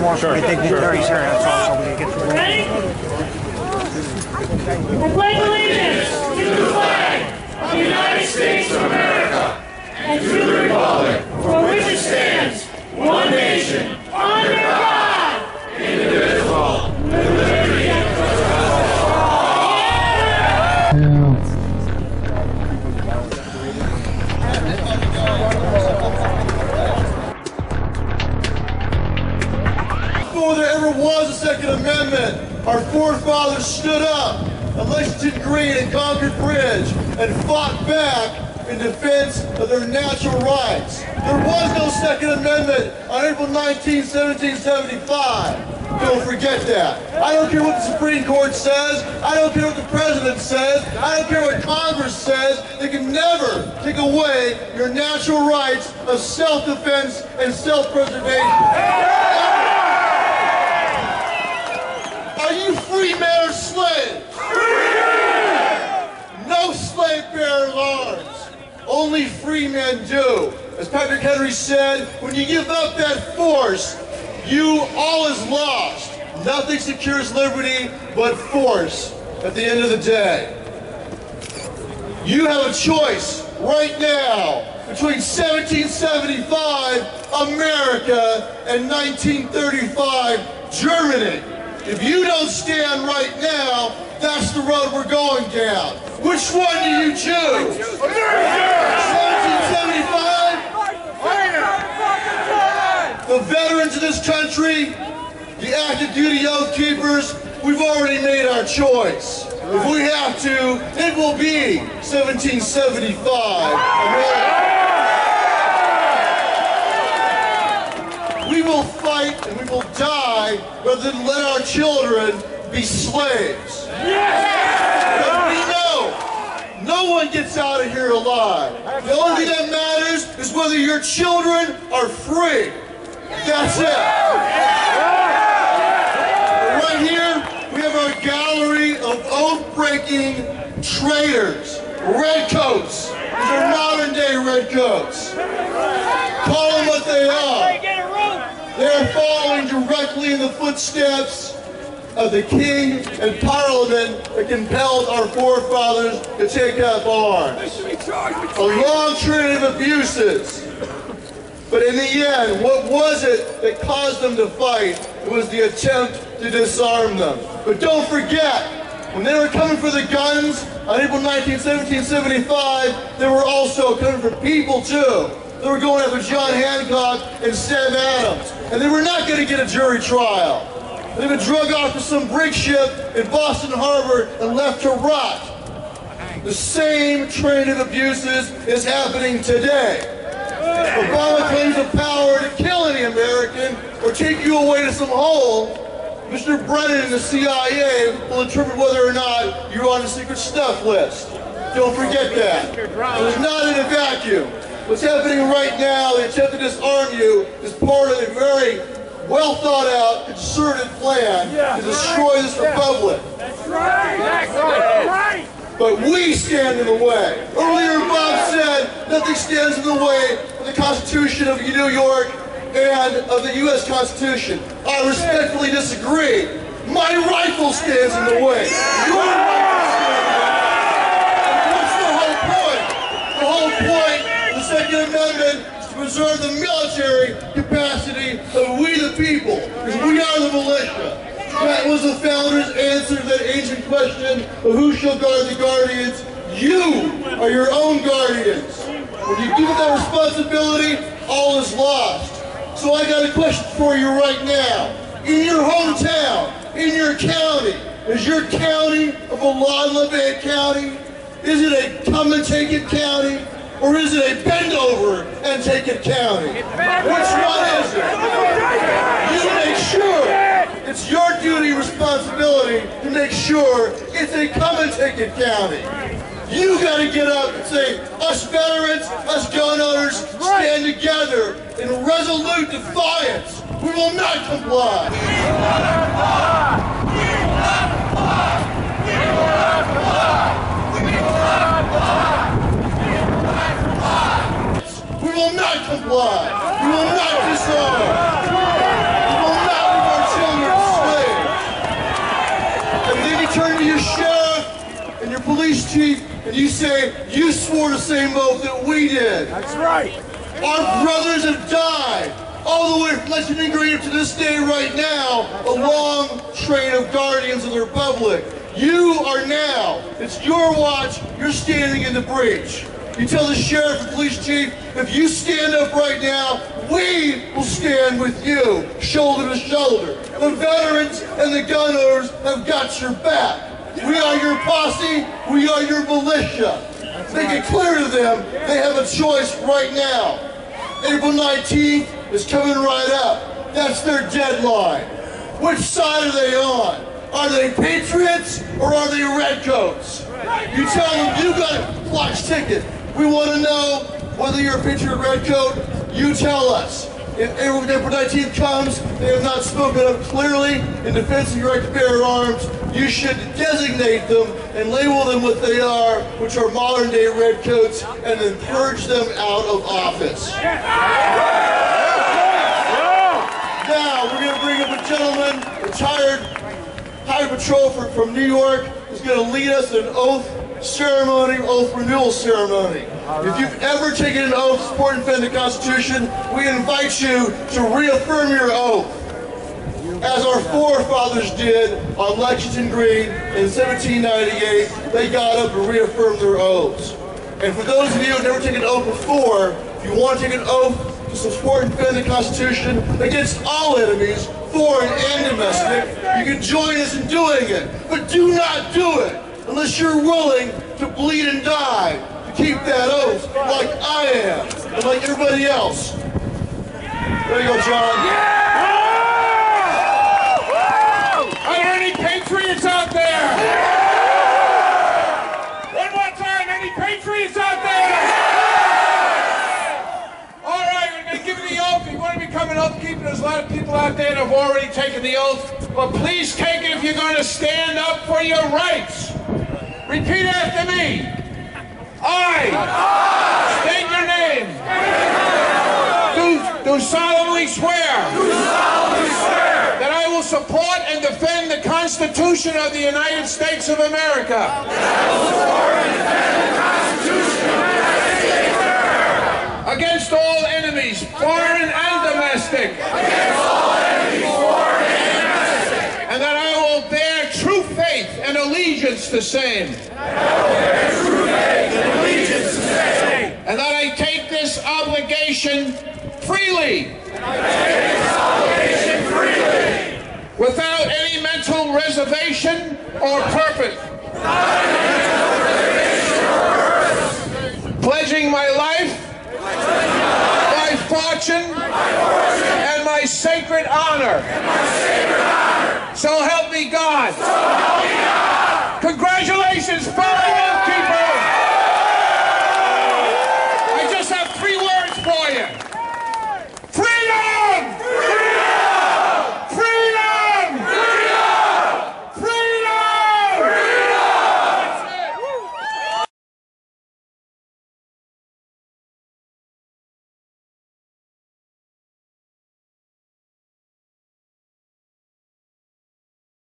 more for the dignitaries here. That's all. So we get to Ready? I pledge allegiance to the flag of the United States of America and to the republic for which it stands, one nation, under God, indivisible, with liberty and justice for all. Before there ever was a Second Amendment, our forefathers stood up at Lexington Green and Concord Bridge and fought back in defense of their natural rights. There was no Second Amendment on April 19, 1775. Don't forget that. I don't care what the Supreme Court says. I don't care what the President says. I don't care what Congress says. They can never take away your natural rights of self-defense and self-preservation. Are you free men or slaves? No slave bearer arms. Only free men do. As Patrick Henry said, when you give up that force, all is lost. Nothing secures liberty but force at the end of the day. You have a choice right now between 1775 America and 1935 Germany. If you don't stand right now, that's the road we're going down. Which one do you choose? 1775? The veterans of this country, the active duty oath keepers, we've already made our choice. If we have to, it will be 1775. We will fight and we will die rather than let our children be slaves. Because we know no one gets out of here alive. The only thing that matters is whether your children are free. That's it. Right here, we have our gallery of oath-breaking traitors, redcoats. These are modern-day redcoats. Call them what they are. They are following directly in the footsteps of the king and parliament that compelled our forefathers to take up arms. A long train of abuses. But in the end, what was it that caused them to fight? It was the attempt to disarm them. But don't forget, when they were coming for the guns on April 19, 1775, they were also coming for people too. They were going after John Hancock and Sam Adams. And they were not going to get a jury trial. They've been drug off to some brig ship in Boston Harbor and left to rot. The same train of abuses is happening today. Obama claims the power to kill any American or take you away to some hole. Mr. Brennan and the CIA will determine whether or not you're on the secret stuff list. Don't forget that. It was not in a vacuum. What's happening right now, the attempt to disarm you, is part of a very well thought out, concerted plan to destroy this republic. That's right. That's right. But we stand in the way. Earlier, Bob said nothing stands in the way of the Constitution of New York and of the U.S. Constitution. I respectfully disagree. My rifle stands in the way. Your rifle stands in the way. And what's the whole point? The whole point of the Second Amendment is to preserve the military capacity of we the people, because we are the militia. That was the founders' answer to that ancient question of who shall guard the guardians. You are your own guardians. When you give up that responsibility, all is lost. So I got a question for you right now. In your hometown, in your county, is your county a belong-to-the county? Is it a come-and-take-it county? Or is it a bend-over-and-take-it county? Which one is it? You make sure. It's your duty, responsibility to make sure it's a come-and-take-it county. You got to get up and say, us veterans, us gun owners, stand together in resolute defiance. We will not comply. We will not comply. We will not comply. We will not comply. We will not comply. We will not comply. We will not disarm. We will not police chief and you say you swore the same oath that we did. That's right. Our brothers have died all the way from Lexington Green to this day right now, a long train of guardians of the Republic. You are now, it's your watch, you're standing in the breach. You tell the sheriff and police chief, if you stand up right now, we will stand with you, shoulder to shoulder. The veterans and the gun owners have got your back. We are your posse, we are your militia. Make it clear to them they have a choice right now. April 19th is coming right up. That's their deadline. Which side are they on? Are they patriots or are they redcoats? You tell them you got a watch ticket. We want to know whether you're a patriot or redcoat. You tell us. If April 19th comes, they have not spoken up clearly in defense of your right to bear arms, you should designate them and label them what they are, which are modern day redcoats, and then purge them out of office. Now, we're going to bring up a gentleman, retired Highway Patrol from New York, who's going to lead us in an oath ceremony, oath renewal ceremony. If you've ever taken an oath to support and defend the Constitution, we invite you to reaffirm your oath, as our forefathers did on Lexington Green in 1798. They got up and reaffirmed their oaths. And for those of you who have never taken an oath before, if you want to take an oath to support and defend the Constitution against all enemies, foreign and domestic, you can join us in doing it. But do not do it unless you're willing to bleed and die to keep that oath, like I am, and like everybody else. There you go, John. Are there any patriots out there? One more time, any patriots out there? All right, we're going to give you the oath. If you want to become an oath keeper, there's a lot of people out there that have already taken the oath. But please take it if you're going to stand up for your rights. Repeat after me. I state your name. Do solemnly swear that I will support and defend the Constitution of the United States of America. Against all enemies, foreign and domestic. And that I will bear true faith and allegiance to same. And that I take this obligation freely. Without any mental reservation or purpose. Pledging my life, my fortune, and my sacred honor. So help me God. Congratulations,